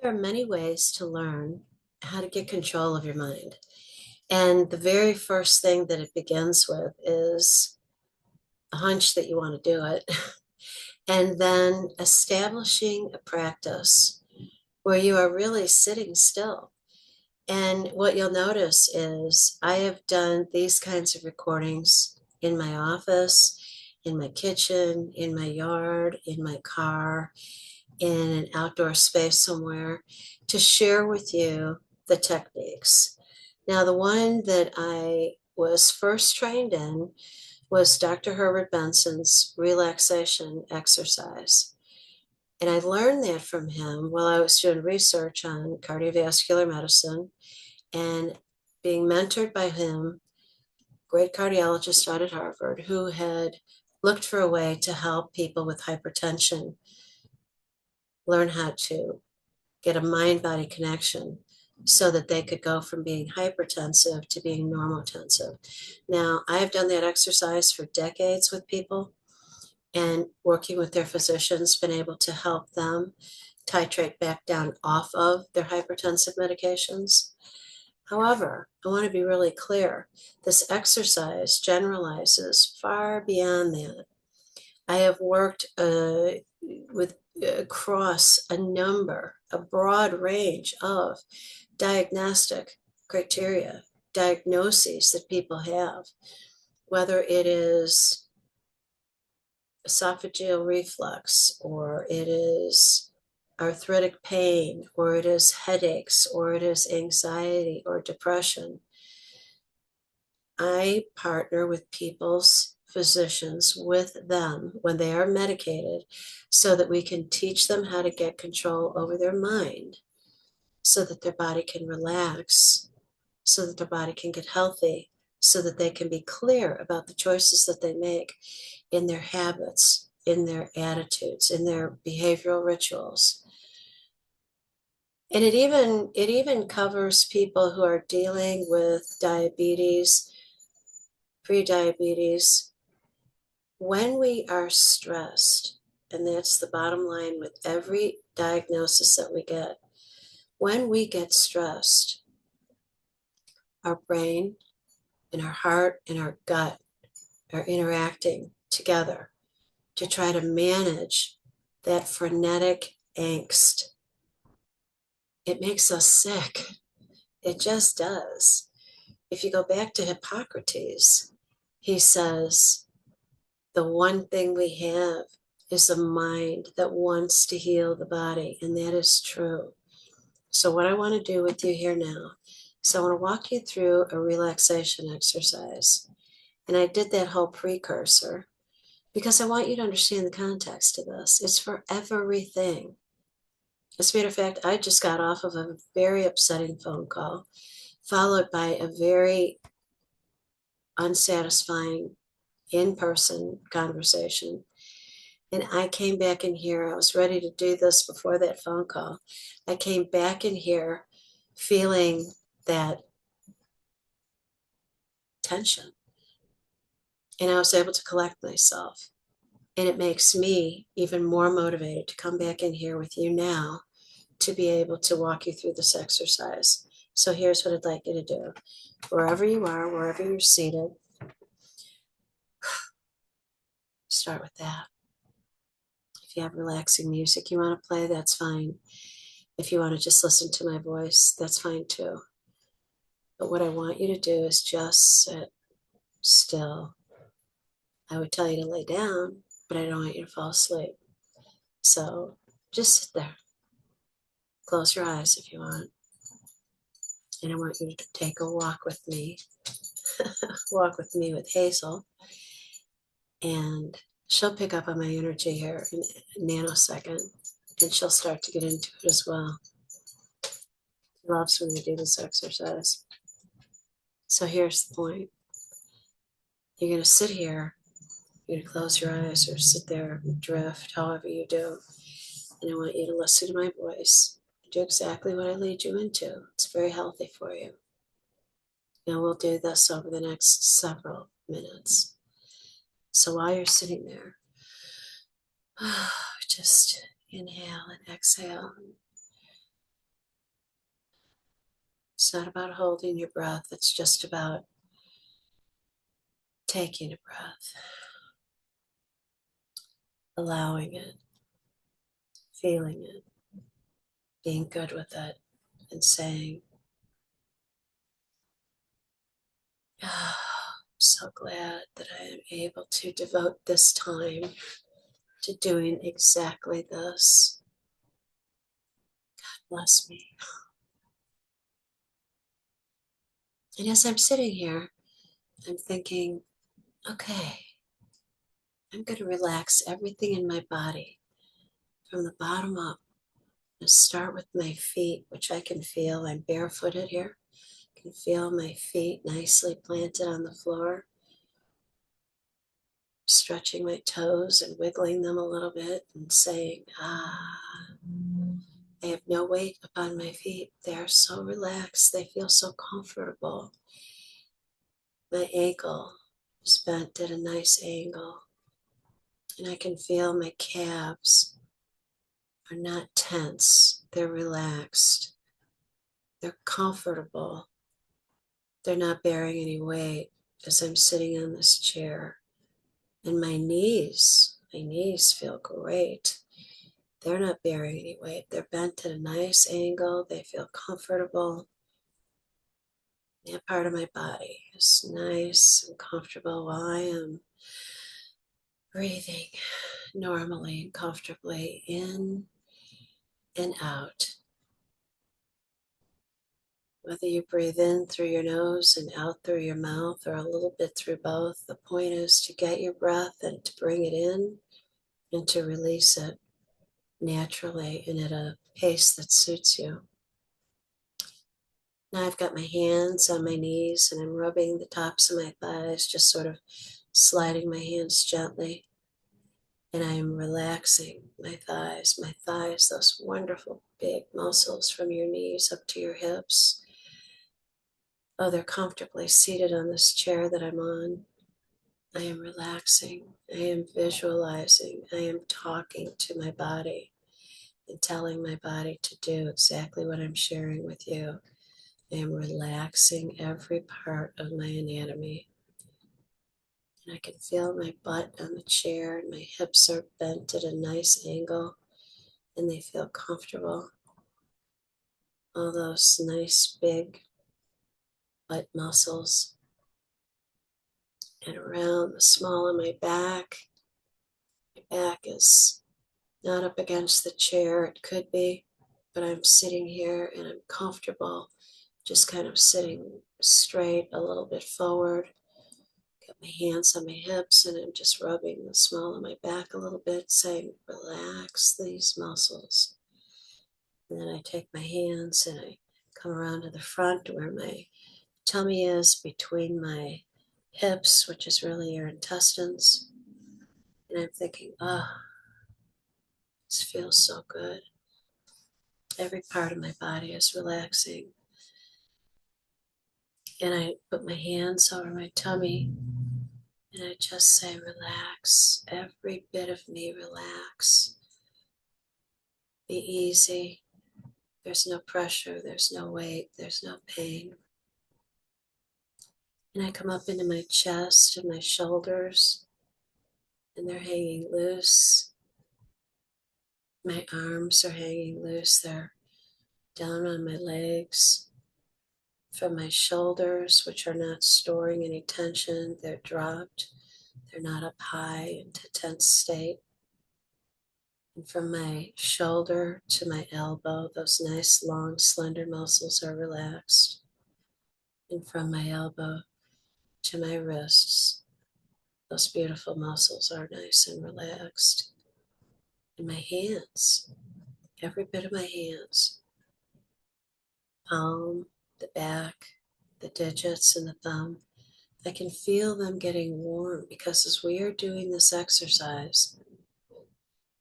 are many ways to learn how to get control of your mind. And the very first thing that it begins with is a hunch that you want to do it, and then establishing a practice where you are really sitting still. And what you'll notice is I have done these kinds of recordings in my office, in my kitchen, in my yard, in my car, in an outdoor space somewhere to share with you the techniques. Now, the one that I was first trained in was Dr. Herbert Benson's relaxation exercise. And I learned that from him while I was doing research on cardiovascular medicine and being mentored by him, great cardiologist out at Harvard, who had looked for a way to help people with hypertension learn how to get a mind-body connection so that they could go from being hypertensive to being normotensive. Now, I have done that exercise for decades with people, and working with their physicians, been able to help them titrate back down off of their hypertensive medications. However, I want to be really clear. This exercise generalizes far beyond that. I have worked with across a broad range of diagnostic criteria, diagnoses that people have, whether it is esophageal reflux, or it is arthritic pain, or it is headaches, or it is anxiety or depression. I partner with people's physicians with them when they are medicated so that we can teach them how to get control over their mind so that their body can relax, so that their body can get healthy, so that they can be clear about the choices that they make in their habits, in their attitudes, in their behavioral rituals. And it even covers people who are dealing with diabetes, pre-diabetes. When we are stressed, and that's the bottom line with every diagnosis that we get, when we get stressed, our brain and our heart and our gut are interacting together to try to manage that frenetic angst. It makes us sick. It just does. If you go back to Hippocrates, he says, the one thing we have is a mind that wants to heal the body, and that is true. So what I want to do with you here now is I want to walk you through a relaxation exercise. And I did that whole precursor because I want you to understand the context of this. It's for everything. As a matter of fact, I just got off of a very upsetting phone call, followed by a very unsatisfying in-person conversation. And I came back in here, I was ready to do this before that phone call. I came back in here feeling that tension. And I was able to collect myself. And it makes me even more motivated to come back in here with you now to be able to walk you through this exercise. So here's what I'd like you to do. Wherever you are, wherever you're seated, start with that. If you have relaxing music you want to play, that's fine. If you want to just listen to my voice, that's fine too. But what I want you to do is just sit still. I would tell you to lay down, but I don't want you to fall asleep. So just sit there. Close your eyes if you want. And I want you to take a walk with me. Walk with me with Hazel. And she'll pick up on my energy here in a nanosecond. And she'll start to get into it as well. She loves when we do this exercise. So here's the point. You're going to sit here. You're going to close your eyes or sit there and drift, however you do. And I want you to listen to my voice. Do exactly what I lead you into. It's very healthy for you. And we'll do this over the next several minutes. So while you're sitting there, just inhale and exhale. It's not about holding your breath, it's just about taking a breath, allowing it, feeling it, being good with it, and saying, "Ah, I'm so glad that I am able to devote this time to doing exactly this. Bless me." And as I'm sitting here, I'm thinking, okay, I'm going to relax everything in my body from the bottom up. I'm going to start with my feet, which I can feel. I'm barefooted here. I can feel my feet nicely planted on the floor, stretching my toes and wiggling them a little bit and saying, ah, I have no weight upon my feet. They are so relaxed. They feel so comfortable. My ankle is bent at a nice angle, and I can feel my calves are not tense. They're relaxed. They're comfortable. They're not bearing any weight as I'm sitting on this chair. And my knees feel great. They're not bearing any weight. They're bent at a nice angle. They feel comfortable. That part of my body is nice and comfortable while I am breathing normally and comfortably in and out. Whether you breathe in through your nose and out through your mouth or a little bit through both, the point is to get your breath and to bring it in and to release it naturally and at a pace that suits you. Now I've got my hands on my knees and I'm rubbing the tops of my thighs, just sort of sliding my hands gently. And I'm relaxing my thighs, those wonderful big muscles from your knees up to your hips. Oh, they're comfortably seated on this chair that I'm on. I am relaxing. I am visualizing. I am talking to my body and telling my body to do exactly what I'm sharing with you. I am relaxing every part of my anatomy. And I can feel my butt on the chair, and my hips are bent at a nice angle, and they feel comfortable. All those nice big butt muscles. And around the small of my back. My back is not up against the chair. It could be, but I'm sitting here and I'm comfortable, just kind of sitting straight, a little bit forward. Got my hands on my hips and I'm just rubbing the small of my back a little bit, saying, relax these muscles. And then I take my hands and I come around to the front where my tummy is, between my hips, which is really your intestines. And I'm thinking, ah, this feels so good. Every part of my body is relaxing. And I put my hands over my tummy and I just say, relax. Every bit of me, relax. Be easy. There's no pressure. There's no weight. There's no pain. And I come up into my chest and my shoulders, and they're hanging loose. My arms are hanging loose. They're down on my legs. From my shoulders, which are not storing any tension, they're dropped. They're not up high into tense state. And from my shoulder to my elbow, those nice, long, slender muscles are relaxed. And from my elbow to my wrists, those beautiful muscles are nice and relaxed. And my hands, every bit of my hands, palm, the back, the digits, and the thumb, I can feel them getting warm because as we are doing this exercise,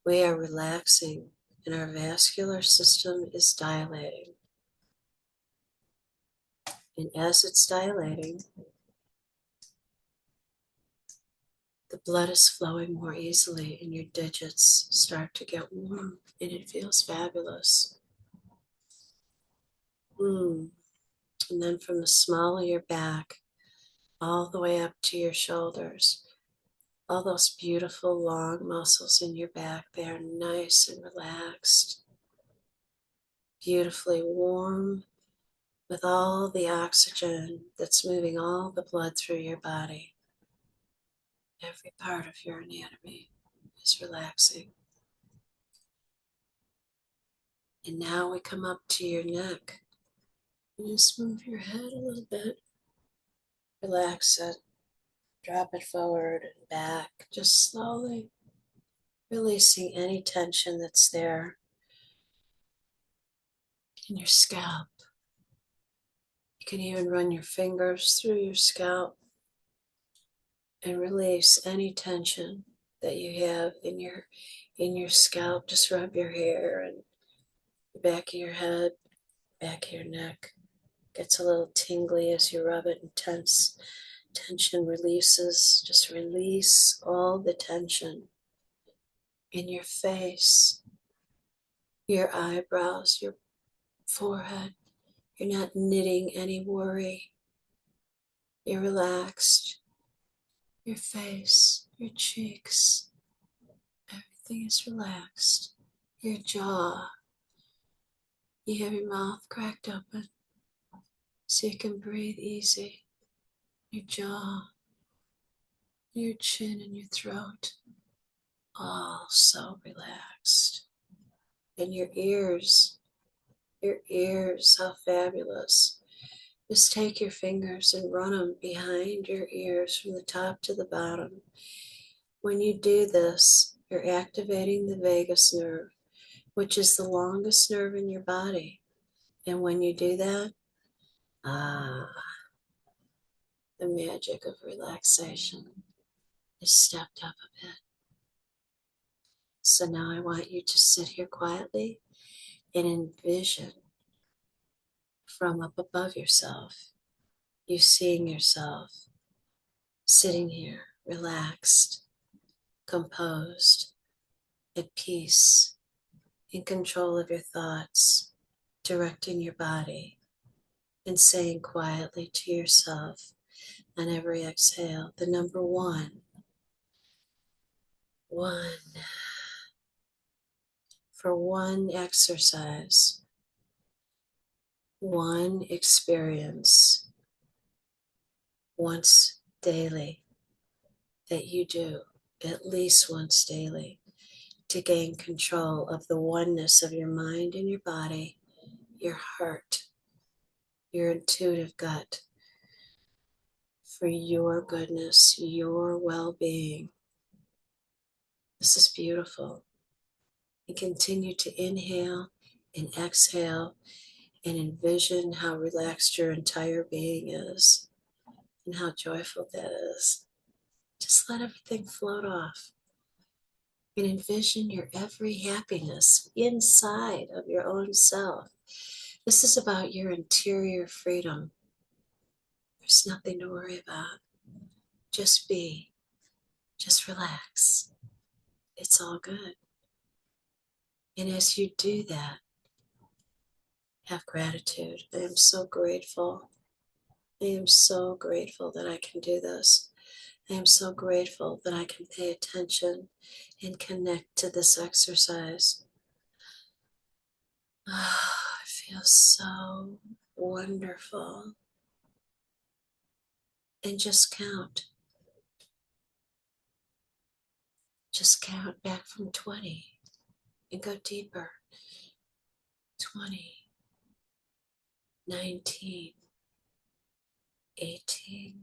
we are relaxing and our vascular system is dilating. And as it's dilating, the blood is flowing more easily and your digits start to get warm and it feels fabulous. And then from the small of your back all the way up to your shoulders, all those beautiful long muscles in your back, they are nice and relaxed, beautifully warm with all the oxygen that's moving all the blood through your body. Every part of your anatomy is relaxing. And now we come up to your neck. And just move your head a little bit. Relax it. Drop it forward and back, just slowly releasing any tension that's there in your scalp. You can even run your fingers through your scalp and release any tension that you have in your scalp. Just rub your hair and the back of your head, back of your neck. Gets a little tingly as you rub it, and tension releases. Just release all the tension in your face, your eyebrows, your forehead. You're not knitting any worry. You're relaxed. Your face, your cheeks, everything is relaxed. Your jaw, you have your mouth cracked open so you can breathe easy. Your jaw, your chin, and your throat, all so relaxed. And your ears, how fabulous. Just take your fingers and run them behind your ears from the top to the bottom. When you do this, you're activating the vagus nerve, which is the longest nerve in your body. And when you do that, the magic of relaxation is stepped up a bit. So now I want you to sit here quietly and envision from up above yourself, you seeing yourself sitting here, relaxed, composed, at peace, in control of your thoughts, directing your body, and saying quietly to yourself on every exhale, the number one, for one exercise, one experience, once daily, that you do at least once daily to gain control of the oneness of your mind and your body, your heart, your intuitive gut, for your goodness, your well-being. This is beautiful. And continue to inhale and exhale and envision how relaxed your entire being is and how joyful that is. Just let everything float off and envision your every happiness inside of your own self. This is about your interior freedom. There's nothing to worry about. Just be, just relax. It's all good. And as you do that, have gratitude. I am so grateful. I am so grateful that I can do this. I am so grateful that I can pay attention and connect to this exercise. Oh, it feels so wonderful. And just count. Just count back from 20 and go deeper. 20, 19, 18,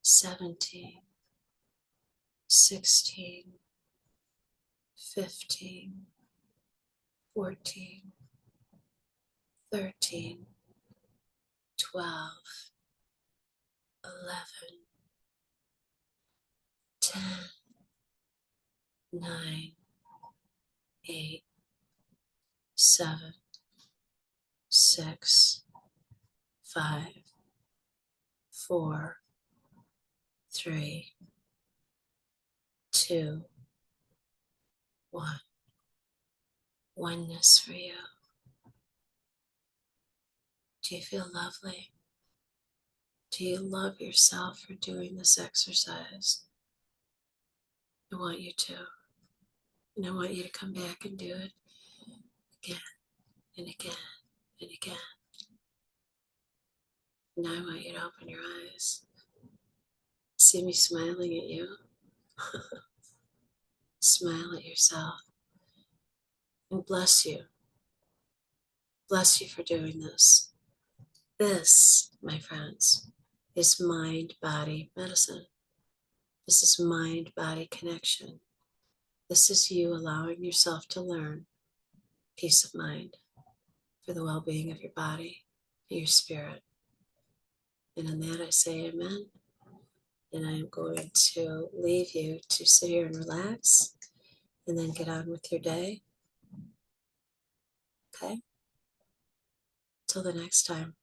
17, 16, 15, 14, 13, 12, 11, 10, 9, 8, 7, 6, 5, 4, 3, 2, 1. Oneness for you. Do you feel lovely? Do you love yourself for doing this exercise? I want you to. And I want you to come back and do it again and again and again. Now I want you to open your eyes. See me smiling at you. Smile at yourself. And bless you. Bless you for doing this. This, my friends, is mind-body medicine. This is mind-body connection. This is you allowing yourself to learn peace of mind for the well-being of your body and your spirit. And in that I say amen. And I am going to leave you to sit here and relax and then get on with your day. Okay? Till the next time.